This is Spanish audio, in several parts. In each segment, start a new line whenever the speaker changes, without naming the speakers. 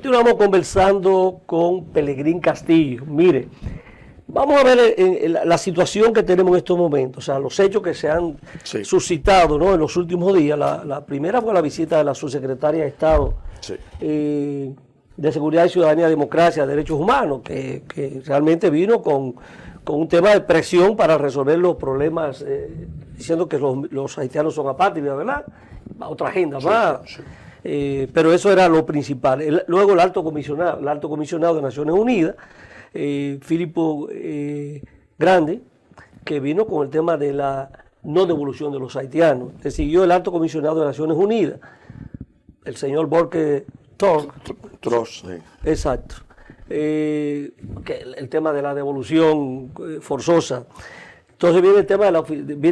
Continuamos conversando con Pelegrín Castillo. Mire, vamos a ver la situación que tenemos en estos momentos, o sea, los hechos que se han suscitado, ¿no?, en los últimos días. La primera fue la visita de la subsecretaria de Estado de Seguridad y Ciudadanía, Democracia, Derechos Humanos, que realmente vino con un tema de presión para resolver los problemas, diciendo que los haitianos son apátridas, ¿verdad? Otra agenda más. Pero eso era lo principal. Luego el alto comisionado de Naciones Unidas, Filippo Grandi, que vino con el tema de la no devolución de los haitianos. Le siguió el alto comisionado de Naciones Unidas, el señor Volker
Trost.
Exacto. El tema de la devolución forzosa. Entonces viene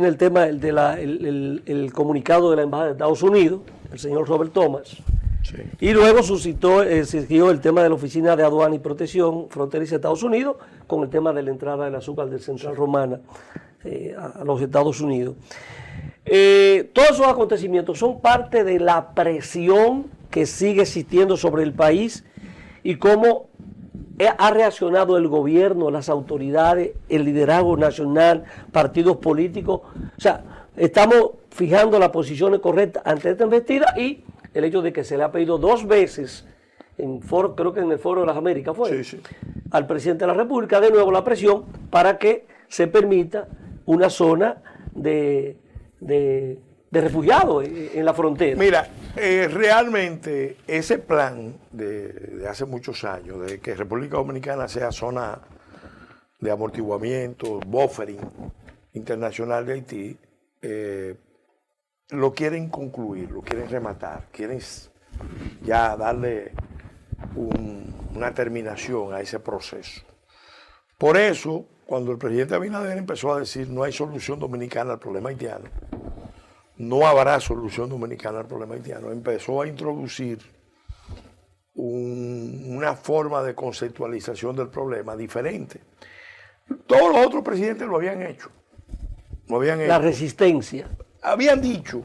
el tema el comunicado de la Embajada de Estados Unidos, el señor Robert Thomas. Y luego surgió el tema de la Oficina de Aduana y Protección Fronteriza de Estados Unidos, con el tema de la entrada del azúcar del Central Romana a los Estados Unidos. Todos esos acontecimientos son parte de la presión que sigue existiendo sobre el país y cómo ha reaccionado el gobierno, las autoridades, el liderazgo nacional, partidos políticos. O sea, estamos fijando las posiciones correctas ante esta embestida y el hecho de que se le ha pedido 2 veces, creo que en el Foro de las Américas al presidente de la República, de nuevo la presión para que se permita una zona de refugiados en la frontera.
Mira, realmente ese plan de hace muchos años, de que República Dominicana sea zona de amortiguamiento, buffering internacional de Haití, lo quieren concluir, lo quieren rematar, quieren ya darle una terminación a ese proceso. Por eso, cuando el presidente Abinader empezó a decir no hay solución dominicana al problema haitiano, no habrá solución dominicana al problema haitiano, empezó a introducir una forma de conceptualización del problema diferente. Todos los otros presidentes lo habían hecho.
La resistencia.
Habían dicho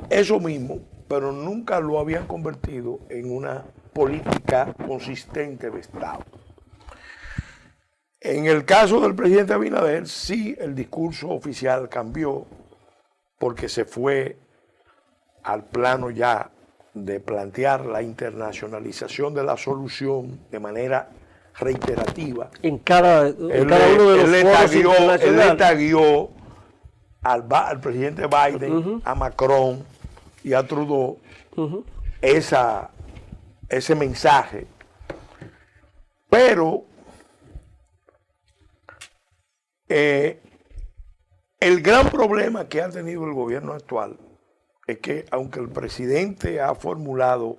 eso mismo, pero nunca lo habían convertido en una política consistente de Estado. En el caso del presidente Abinader, sí, el discurso oficial cambió, porque se fue al plano ya de plantear la internacionalización de la solución de manera reiterativa.
En cada uno de los foros internacionales.
Él le taguió al presidente Biden, a Macron y a Trudeau ese mensaje. Pero el gran problema que ha tenido el gobierno actual es que, aunque el presidente ha formulado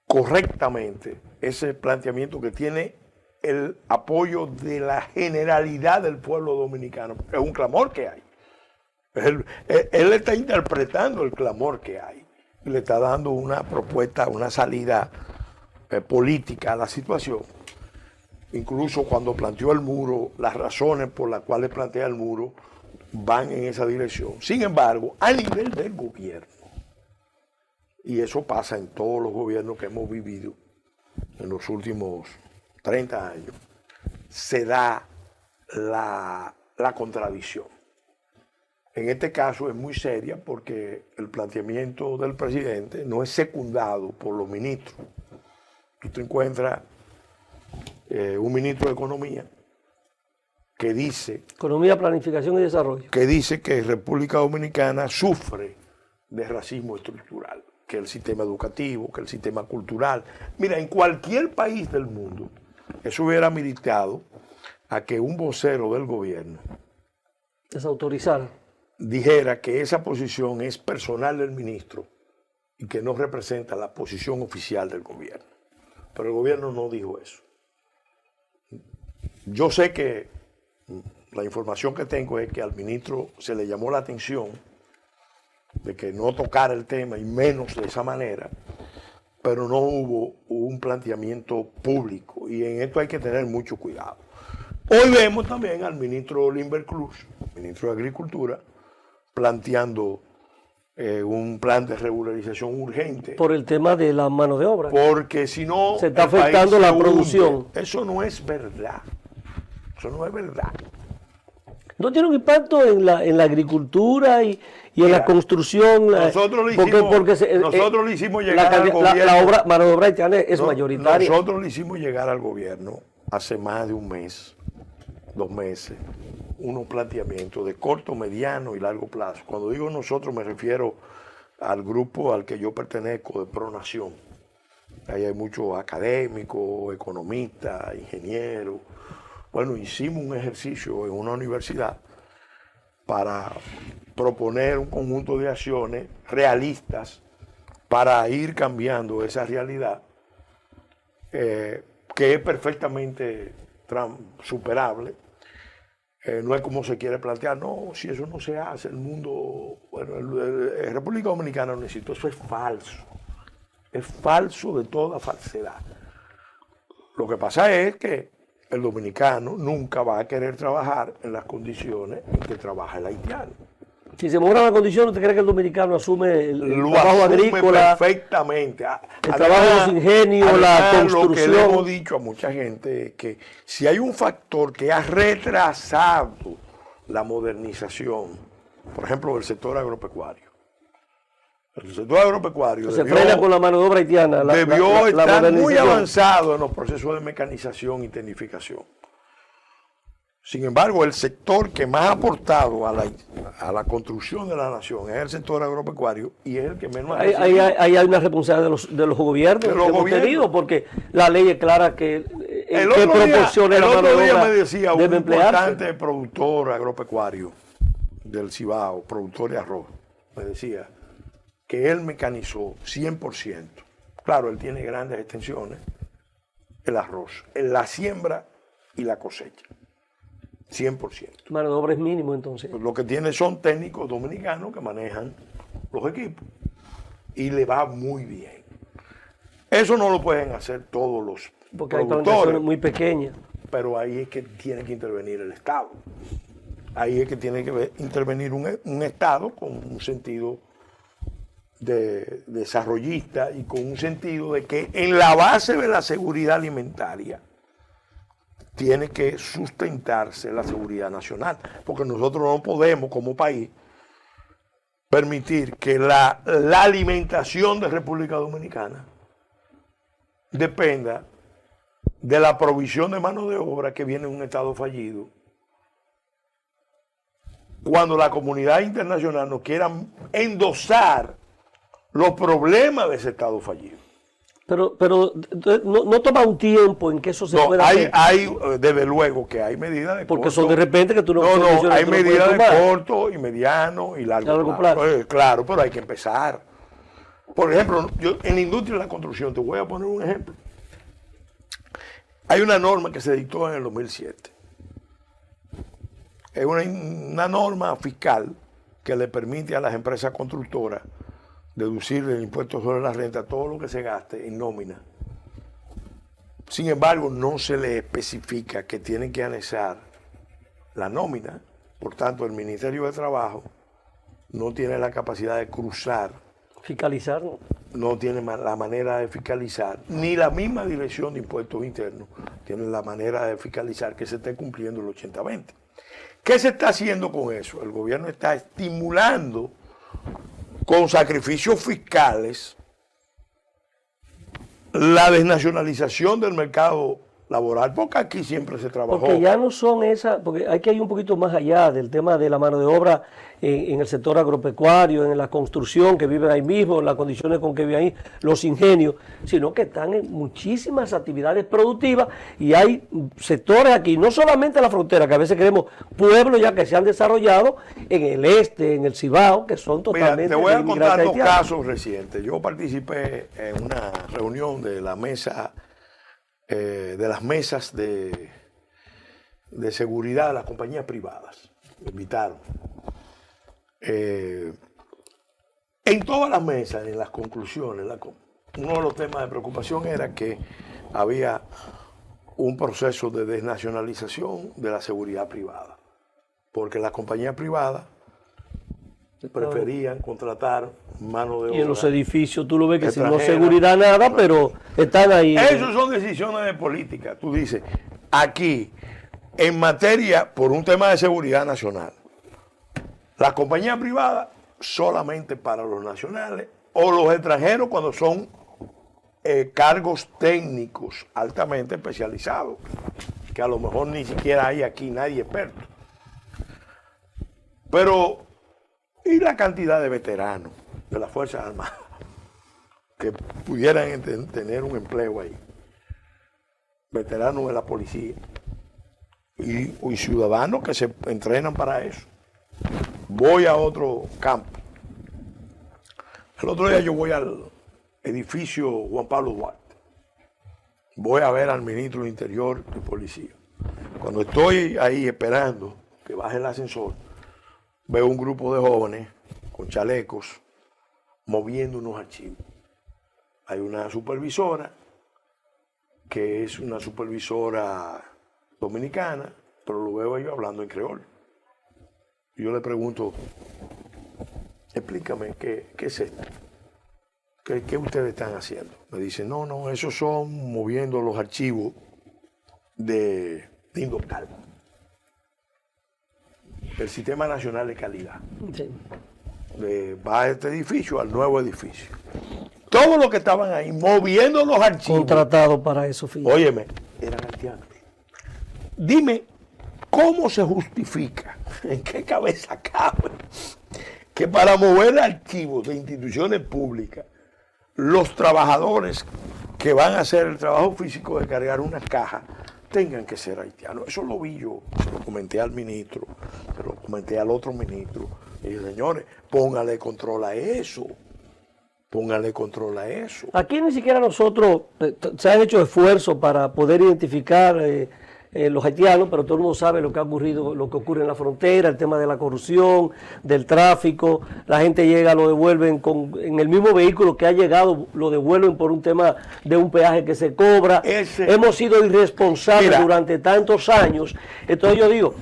correctamente ese planteamiento que tiene el apoyo de la generalidad del pueblo dominicano, es un clamor que hay. Él está interpretando el clamor que hay y le está dando una propuesta, una salida política a la situación. Incluso cuando planteó el muro, las razones por las cuales plantea el muro van en esa dirección. Sin embargo, a nivel del gobierno, y eso pasa en todos los gobiernos que hemos vivido en los últimos 30 años, se da la contradicción. En este caso es muy seria porque el planteamiento del presidente no es secundado por los ministros. Tú te encuentras un ministro de Economía que dice...
Economía, Planificación y Desarrollo.
Que dice que República Dominicana sufre de racismo estructural, que el sistema educativo, que el sistema cultural. Mira, en cualquier país del mundo, eso hubiera militado a que un vocero del gobierno
desautorizara,
dijera que esa posición es personal del ministro y que no representa la posición oficial del gobierno. Pero el gobierno no dijo eso. Yo sé que la información que tengo es que al ministro se le llamó la atención de que no tocara el tema y menos de esa manera, pero no hubo un planteamiento público y en esto hay que tener mucho cuidado. Hoy vemos también al ministro Limber Cruz, ministro de Agricultura, planteando un plan de regularización urgente.
Por el tema de la mano de obra.
Porque si no,
se está
el país
afectando
se
la
hunde.
producción.
Eso no es verdad. Eso no es verdad.
¿No tiene un impacto en la agricultura y en
Mira,
la construcción?
Nosotros le hicimos llegar al gobierno.
La obra, mano de obra haitiana es mayoritaria.
Nosotros le hicimos llegar al gobierno hace más de un mes, 2 meses, unos planteamientos de corto, mediano y largo plazo. Cuando digo nosotros me refiero al grupo al que yo pertenezco de Pronación. Ahí hay muchos académicos, economistas, ingenieros. Bueno, hicimos un ejercicio en una universidad para proponer un conjunto de acciones realistas para ir cambiando esa realidad que es perfectamente superable. No es como se quiere plantear, no, si eso no se hace, el mundo, bueno, la República Dominicana no necesita, eso es falso de toda falsedad. Lo que pasa es que el dominicano nunca va a querer trabajar en las condiciones en que trabaja el haitiano.
Si se mejoran las condiciones, ¿usted cree que el dominicano asume el trabajo
asume
agrícola?
Perfectamente.
El trabajo de los ingenios, la construcción.
Lo que le hemos dicho a mucha gente es que si hay un factor que ha retrasado la modernización, por ejemplo, del sector agropecuario. El sector agropecuario
se frena con la mano de obra haitiana.
Debió estar muy avanzado en los procesos de mecanización y tecnificación. Sin embargo, el sector que más ha aportado a la construcción de la nación es el sector agropecuario y es el que menos ha recibido.
Ahí hay una responsabilidad de los gobiernos que hemos tenido, porque la ley es clara que
el otro día me decía un
emplearse.
importante productor agropecuario del Cibao, productor de arroz, me decía que él mecanizó 100%. Claro, él tiene grandes extensiones, el arroz, en la siembra y la cosecha. 100%.
Mano de obra es mínimo, entonces.
Pues lo que tiene son técnicos dominicanos que manejan los equipos y le va muy bien. Eso no lo pueden hacer todos los
porque hay
productores,
plantaciones muy pequeñas.
pero ahí es que tiene que intervenir el Estado. Ahí es que tiene que intervenir un Estado con un sentido de desarrollista y con un sentido de que en la base de la seguridad alimentaria tiene que sustentarse la seguridad nacional, porque nosotros no podemos como país permitir que la alimentación de República Dominicana dependa de la provisión de mano de obra que viene en un estado fallido, cuando la comunidad internacional no quiera endosar los problemas de ese estado fallido.
Pero no toma un tiempo en que eso se pueda hacer.
Desde luego que hay medidas de
porque
corto.
son de repente que tú no
hay medidas de corto y mediano y largo plazo. Claro, pero hay que empezar. Por ejemplo, yo en la industria de la construcción, te voy a poner un ejemplo. Hay una norma que se dictó en el 2007. Es una norma fiscal que le permite a las empresas constructoras deducir del impuesto sobre la renta todo lo que se gaste en nómina. Sin embargo, no se le especifica que tienen que anexar la nómina. Por tanto, el Ministerio de Trabajo no tiene la capacidad de cruzar.
Fiscalizar.
No tiene la manera de fiscalizar, ni la misma Dirección de Impuestos Internos tiene la manera de fiscalizar que se esté cumpliendo el 80-20. ¿Qué se está haciendo con eso? El gobierno está estimulando con sacrificios fiscales la desnacionalización del mercado laboral, porque aquí siempre se trabajó.
Porque ya no son esas, porque hay que ir un poquito más allá del tema de la mano de obra en el sector agropecuario, en la construcción, que viven ahí mismo, en las condiciones con que viven ahí, los ingenios, sino que están en muchísimas actividades productivas y hay sectores aquí, no solamente en la frontera, que a veces queremos pueblos ya que se han desarrollado en el este, en el Cibao, que son totalmente.
Mira, te voy a contar 2 casos recientes. Yo participé en una reunión de la mesa de las mesas de seguridad de las compañías privadas. Me invitaron. En todas las mesas, en las conclusiones, uno de los temas de preocupación era que había un proceso de desnacionalización de la seguridad privada, porque las compañías privadas preferían contratar mano de obra.
Y en los edificios tú lo ves que sin no
extranjera.
seguridad nada, pero están ahí.
Esas son decisiones de política. Tú dices, aquí, en materia, por un tema de seguridad nacional, la compañía privada solamente para los nacionales o los extranjeros cuando son cargos técnicos altamente especializados, que a lo mejor ni siquiera hay aquí nadie experto. Pero, ¿y la cantidad de veteranos de las Fuerzas Armadas que pudieran tener un empleo ahí? Veteranos de la policía y ciudadanos que se entrenan para eso. Voy a otro campo. El otro día yo voy al edificio Juan Pablo Duarte. Voy a ver al ministro del Interior y Policía. Cuando estoy ahí esperando que baje el ascensor, veo un grupo de jóvenes con chalecos moviendo unos archivos. Hay una supervisora, que es una supervisora dominicana, pero lo veo yo hablando en creol. Yo le pregunto, explícame, ¿qué es esto? ¿Qué ustedes están haciendo? Me dice, no, esos son moviendo los archivos de Indocalvo, el Sistema Nacional de Calidad.
Sí.
Va a este edificio al nuevo edificio. Todos los que estaban ahí moviendo los archivos.
Contratado para eso, fíjate.
Óyeme, eran haitianos. Dime, ¿cómo se justifica? ¿En qué cabeza cabe que para mover archivos de instituciones públicas, los trabajadores que van a hacer el trabajo físico de cargar una caja tengan que ser haitianos? Eso lo vi yo, se lo comenté al ministro, se lo comenté al otro ministro. Y dije, señores, póngale control a eso. Póngale control a eso.
Aquí ni siquiera nosotros, se han hecho esfuerzos para poder identificar los haitianos, pero todo el mundo sabe lo que ha ocurrido, lo que ocurre en la frontera, el tema de la corrupción, del tráfico. La gente llega, lo devuelven en el mismo vehículo que ha llegado, lo devuelven por un tema de un peaje que se cobra. Hemos sido irresponsables durante tantos años. Entonces yo digo,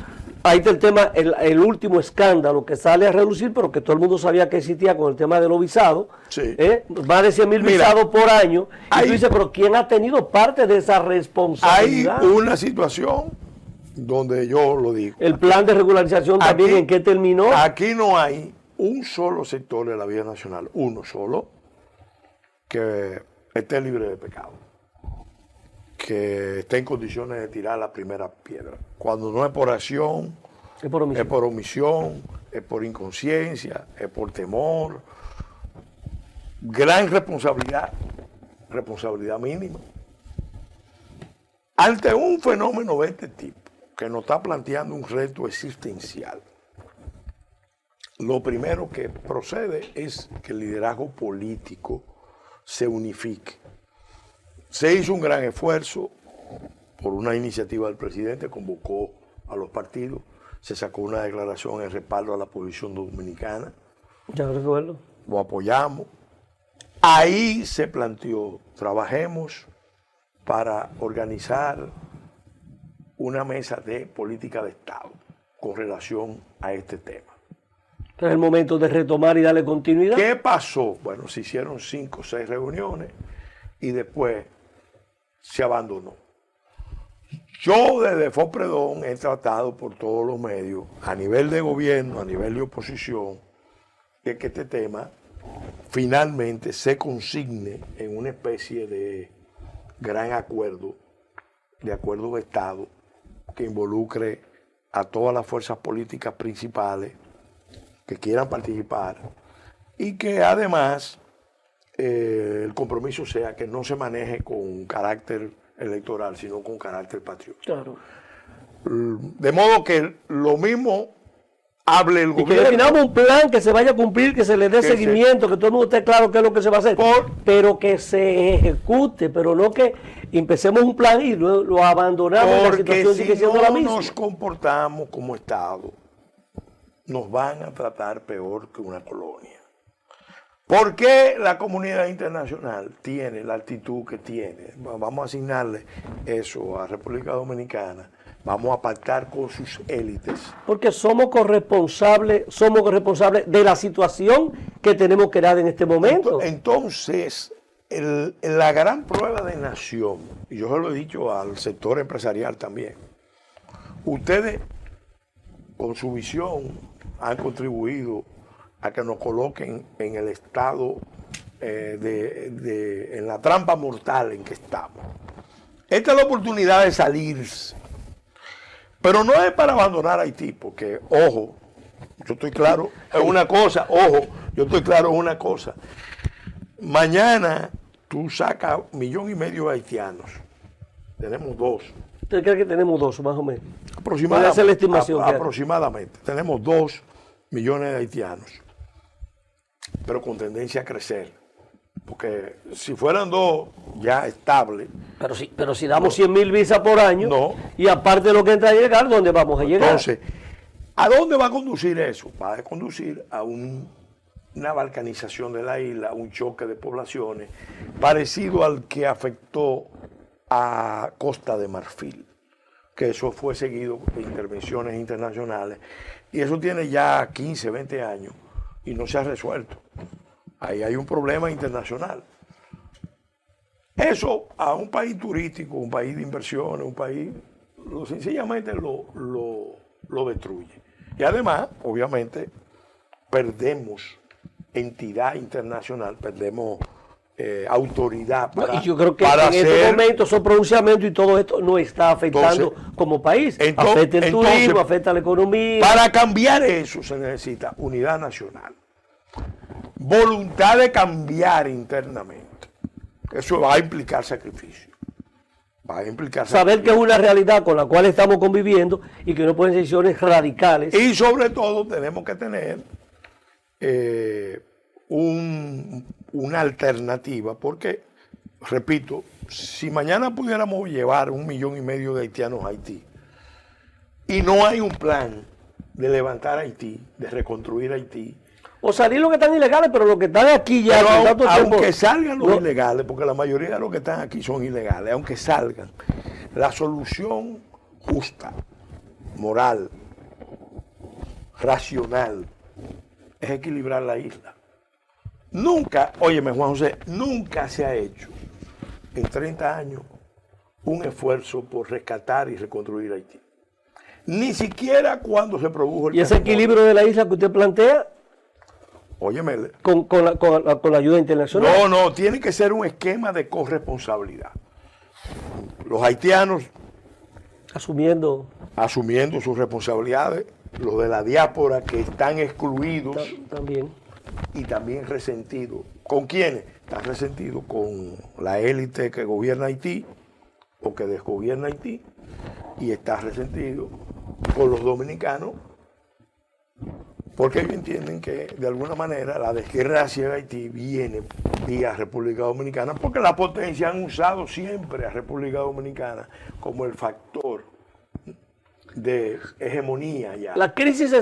ahí está el tema, el último escándalo que sale a relucir, pero que todo el mundo sabía que existía con el tema de los visados.
Sí.
Más de 100,000 visados por año. Y tú dices, pero ¿quién ha tenido parte de esa responsabilidad?
Hay una situación donde yo lo digo.
El plan de regularización también, ¿en qué terminó?
Aquí no hay un solo sector de la vida nacional, uno solo, que esté libre de pecado, que esté en condiciones de tirar la primera piedra. Cuando no es por acción, es por omisión, es por inconsciencia, es por temor. Gran responsabilidad, responsabilidad mínima. Ante un fenómeno de este tipo, que nos está planteando un reto existencial, lo primero que procede es que el liderazgo político se unifique. Se hizo un gran esfuerzo por una iniciativa del presidente, convocó a los partidos, se sacó una declaración en respaldo a la posición dominicana.
Ya recuerdo.
Lo apoyamos. Ahí se planteó, trabajemos para organizar una mesa de política de Estado con relación a este tema.
Es el momento de retomar y darle continuidad.
¿Qué pasó? Bueno, se hicieron 5 o 6 reuniones y después se abandonó. Yo desde Fopredón he tratado por todos los medios, a nivel de gobierno, a nivel de oposición, de que este tema finalmente se consigne en una especie de gran acuerdo, de acuerdo de Estado, que involucre a todas las fuerzas políticas principales que quieran participar y que además el compromiso sea que no se maneje con carácter electoral, sino con carácter patriótico.
Claro.
De modo que lo mismo hable el gobierno.
Y que definamos un plan que se vaya a cumplir, que se le dé seguimiento, que todo el mundo esté claro qué es lo que se va a hacer, pero que se ejecute, pero no que empecemos un plan y lo abandonamos y la situación sigue siendo la misma.
Porque si no nos comportamos como Estado, nos van a tratar peor que una colonia. ¿Por qué la comunidad internacional tiene la actitud que tiene? Vamos a asignarle eso a República Dominicana, vamos a pactar con sus élites.
Porque somos corresponsables de la situación que tenemos que dar en este momento.
Entonces, la gran prueba de nación, y yo se lo he dicho al sector empresarial también, ustedes con su visión han contribuido a que nos coloquen en el estado, en la trampa mortal en que estamos. Esta es la oportunidad de salirse. Pero no es para abandonar Haití, porque, ojo, yo estoy claro en una cosa, Mañana tú sacas 1,5 millones de haitianos. Tenemos 2.
¿Usted cree que tenemos 2, más o menos?
Aproximadamente.
Esa es la estimación.
Aproximadamente. Tenemos 2 millones de haitianos, pero con tendencia a crecer. Porque si fueran 2 ya estables.
Pero si damos 100,000 visas por año, y aparte de lo que entra a llegar, ¿dónde vamos a llegar?
Entonces, ¿a dónde va a conducir eso? Va a conducir a una balcanización de la isla, un choque de poblaciones, parecido al que afectó a Costa de Marfil, que eso fue seguido de intervenciones internacionales, y eso tiene ya 15, 20 años, y no se ha resuelto. Ahí hay un problema internacional. Eso a un país turístico, un país de inversiones, un país, sencillamente lo destruye. Y además, obviamente, perdemos entidad internacional, perdemos autoridad para
y yo creo que en este momento esos pronunciamientos y todo esto no está afectando como país. Afecta el turismo, afecta la economía.
Para cambiar eso se necesita unidad nacional, voluntad de cambiar internamente. Eso va a implicar sacrificio.
Saber que es una realidad con la cual estamos conviviendo y que no pueden ser decisiones radicales.
Y sobre todo tenemos que tener una alternativa, porque, repito, si mañana pudiéramos llevar 1,5 millones de haitianos a Haití y no hay un plan de levantar Haití, de reconstruir Haití,
o salir los que están ilegales, pero los que están aquí ya...
aunque salgan los ilegales, porque la mayoría de los que están aquí son ilegales, aunque salgan, la solución justa, moral, racional, es equilibrar la isla. Nunca, óyeme Juan José, nunca se ha hecho en 30 años un esfuerzo por rescatar y reconstruir Haití. Ni siquiera cuando se produjo el...
¿Y ese equilibrio de la isla que usted plantea?
Óyeme.
Con la ayuda internacional.
No, tiene que ser un esquema de corresponsabilidad. Los haitianos
asumiendo
sus responsabilidades, los de la diáspora que están excluidos
también.
Y también resentidos. ¿Con quiénes? Están resentidos con la élite que gobierna Haití o que desgobierna Haití, y está resentido con los dominicanos, porque ellos entienden que de alguna manera la desgracia de Haití viene vía República Dominicana, porque la potencia han usado siempre a República Dominicana como el factor de hegemonía ya.
La crisis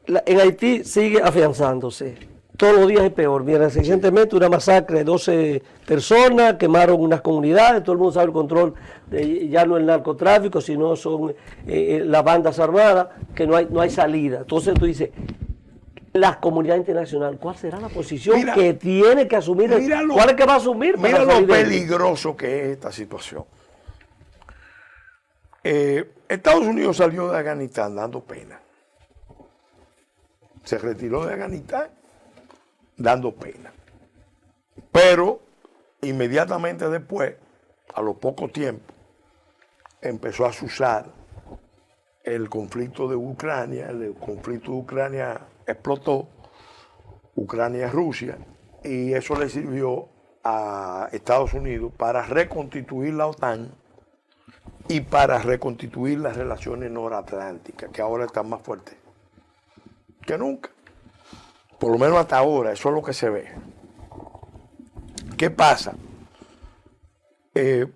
en Haití sigue afianzándose. Todos los días es peor. Mira, recientemente una masacre de 12 personas, quemaron unas comunidades, todo el mundo sabe el control, ya no el narcotráfico, sino son las bandas armadas, que no hay salida. Entonces tú dices, la comunidad internacional, ¿cuál será la posición que tiene que asumir? ¿Cuál es que va a asumir?
Mira lo peligroso que es esta situación. Estados Unidos salió de Afganistán dando pena. Se retiró de Afganistán dando pena. Pero inmediatamente después, a lo poco tiempo, empezó a susar el conflicto de Ucrania. El conflicto de Ucrania explotó, Ucrania-Rusia, y eso le sirvió a Estados Unidos para reconstituir la OTAN y para reconstituir las relaciones noratlánticas, que ahora están más fuertes que nunca. Por lo menos hasta ahora, eso es lo que se ve. ¿Qué pasa? En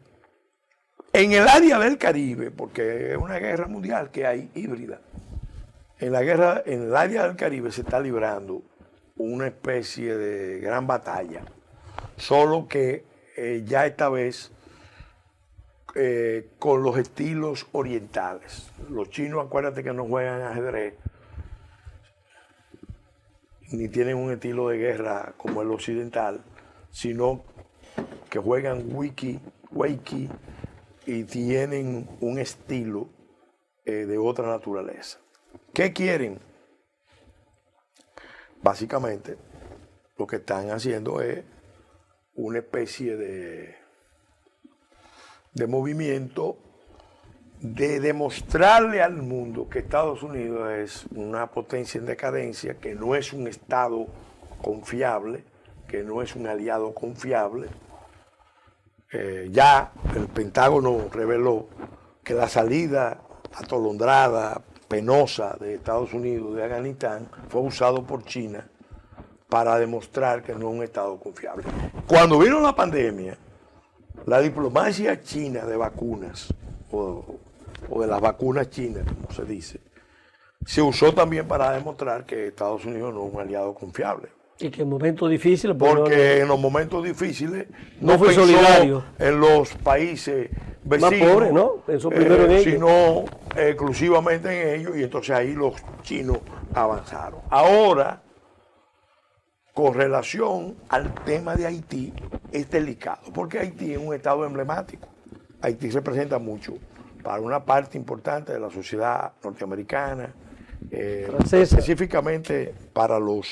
el área del Caribe, porque es una guerra mundial que hay híbrida, en el área del Caribe se está librando una especie de gran batalla, solo que ya esta vez con los estilos orientales. Los chinos, acuérdate que no juegan ajedrez, ni tienen un estilo de guerra como el occidental, sino que juegan Weiqi y tienen un estilo de otra naturaleza. ¿Qué quieren? Básicamente, lo que están haciendo es una especie de movimiento de demostrarle al mundo que Estados Unidos es una potencia en decadencia, que no es un Estado confiable, que no es un aliado confiable. Ya el Pentágono reveló que la salida atolondrada, penosa de Estados Unidos de Afganistán fue usado por China para demostrar que no es un Estado confiable. Cuando vino la pandemia, la diplomacia china de vacunas, o de las vacunas chinas, como se dice, se usó también para demostrar que Estados Unidos no es un aliado confiable.
Y que en momentos difíciles...
Porque en los momentos difíciles
no fue solidario
en los países vecinos,
más pobres, ¿no? Pensó primero en ellos,
sino exclusivamente en ellos, y entonces ahí los chinos avanzaron. Ahora, con relación al tema de Haití, es delicado, porque Haití es un estado emblemático. Haití representa mucho para una parte importante de la sociedad norteamericana, específicamente para los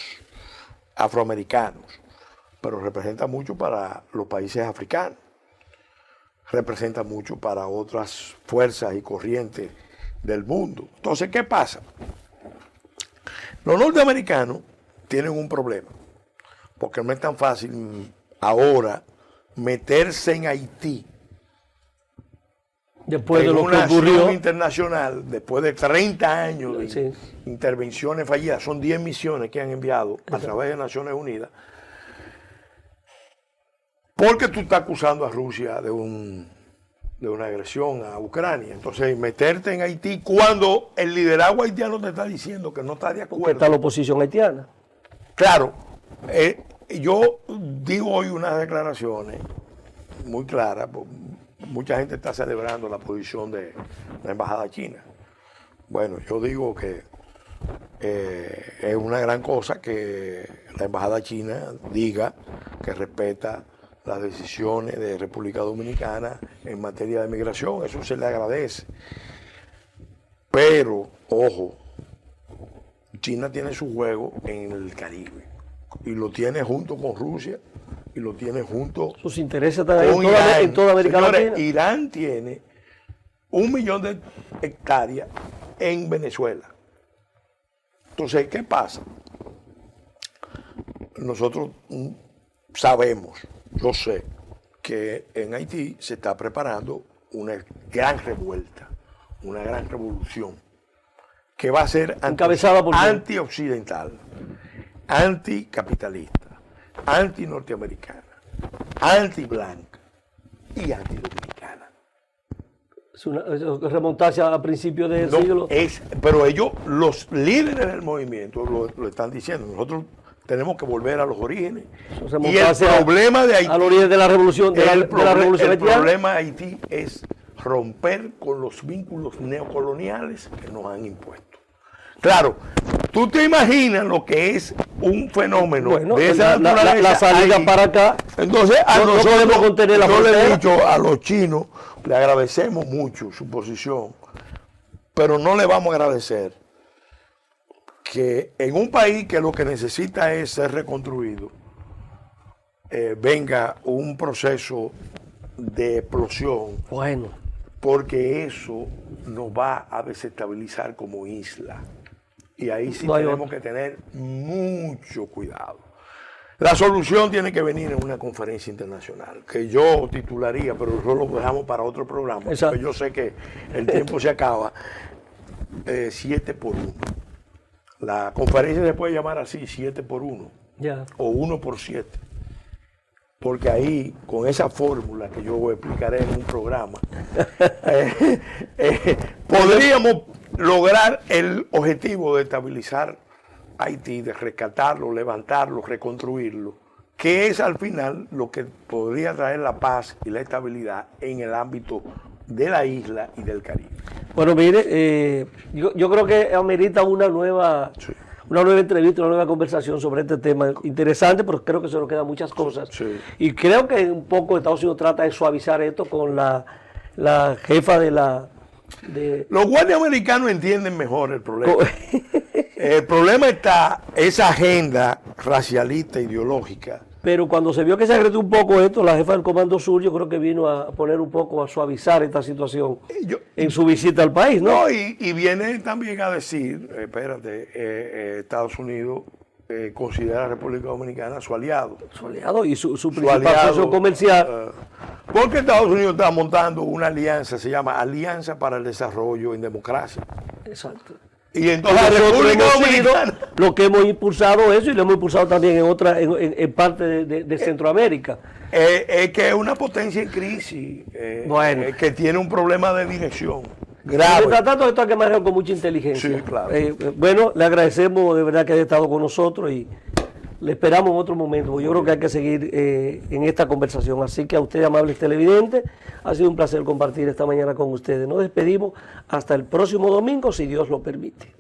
afroamericanos, pero representa mucho para los países africanos, representa mucho para otras fuerzas y corrientes del mundo. Entonces, ¿qué pasa? Los norteamericanos tienen un problema, porque no es tan fácil ahora meterse en Haití
después de
en
lo
una
que ocurrió
acción internacional, después de 30 años de
sí,
intervenciones fallidas. Son 10 misiones que han enviado a través de Naciones Unidas, porque tú estás acusando a Rusia de una agresión a Ucrania. Entonces, meterte en Haití cuando el liderazgo haitiano te está diciendo que no está de acuerdo.
está la oposición haitiana.
Claro, yo digo hoy unas declaraciones muy claras. Mucha gente está celebrando la posición de la embajada china. Bueno, yo digo que es una gran cosa que la embajada china diga que respeta las decisiones de República Dominicana en materia de migración. Eso se le agradece. Pero, ojo, China tiene su juego en el Caribe y lo tiene junto con Rusia y lo tiene junto
Sus intereses están ahí
Irán.
en toda América
Señores,
Latina.
Irán tiene 1 millón de hectáreas en Venezuela. Entonces, ¿qué pasa? Nosotros sabemos, yo sé, que en Haití se está preparando una gran revuelta, una gran revolución, que va a ser
encabezada por
antioccidental, anticapitalista, anti-norteamericana, anti-blanca y anti-dominicana.
Es remontarse a principios del siglo.
Pero ellos, los líderes del movimiento, lo están diciendo. Nosotros tenemos que volver a los orígenes. Y el problema de Haití,
al origen de la revolución, el
problema de Haití es romper con los vínculos neocoloniales que nos han impuesto. Claro, tú te imaginas lo que es un fenómeno de esa naturaleza.
La salida para acá.
Entonces,
no podemos contener la frontera.
Yo le he dicho a los chinos, le agradecemos mucho su posición, pero no le vamos a agradecer que en un país que lo que necesita es ser reconstruido, venga un proceso de explosión.
Bueno.
Porque eso nos va a desestabilizar como isla. Y ahí sí tenemos que tener mucho cuidado. La solución tiene que venir en una conferencia internacional, que yo titularía, pero eso lo dejamos para otro programa, porque yo sé que el tiempo se acaba. 7x1. La conferencia se puede llamar así, 7x1, o 1x7. Porque ahí, con esa fórmula que yo explicaré en un programa, podríamos lograr el objetivo de estabilizar Haití, de rescatarlo, levantarlo, reconstruirlo que es al final lo que podría traer la paz y la estabilidad en el ámbito de la isla y del Caribe.
Bueno, mire, yo creo que amerita una nueva entrevista, una nueva conversación sobre este tema interesante, pero creo que se nos quedan muchas cosas.
Sí.
Y creo que un poco Estados Unidos trata de suavizar esto con la jefa de la...
Los guardias americanos entienden mejor el problema. El problema está esa agenda racialista, ideológica.
Pero cuando se vio que se agretó un poco esto, la jefa del Comando Sur, yo creo que vino a poner un poco, a suavizar esta situación en su visita al país, ¿no?
No, y viene también a decir, espérate, Estados Unidos considera a la República Dominicana su aliado.
Su aliado y su principal socio comercial.
Porque Estados Unidos está montando una alianza, se llama Alianza para el Desarrollo en Democracia.
Exacto.
Y entonces la República Dominicana,
lo que hemos impulsado eso y lo hemos impulsado también en parte de Centroamérica.
es que es una potencia en crisis, que tiene un problema de dirección grave.
Mientras tanto, esto hay que manejar con mucha inteligencia.
Sí, claro.
Bueno, le agradecemos de verdad que haya estado con nosotros y le esperamos en otro momento, porque yo creo que hay que seguir en esta conversación. Así que a ustedes, amables televidentes, ha sido un placer compartir esta mañana con ustedes. Nos despedimos hasta el próximo domingo, si Dios lo permite.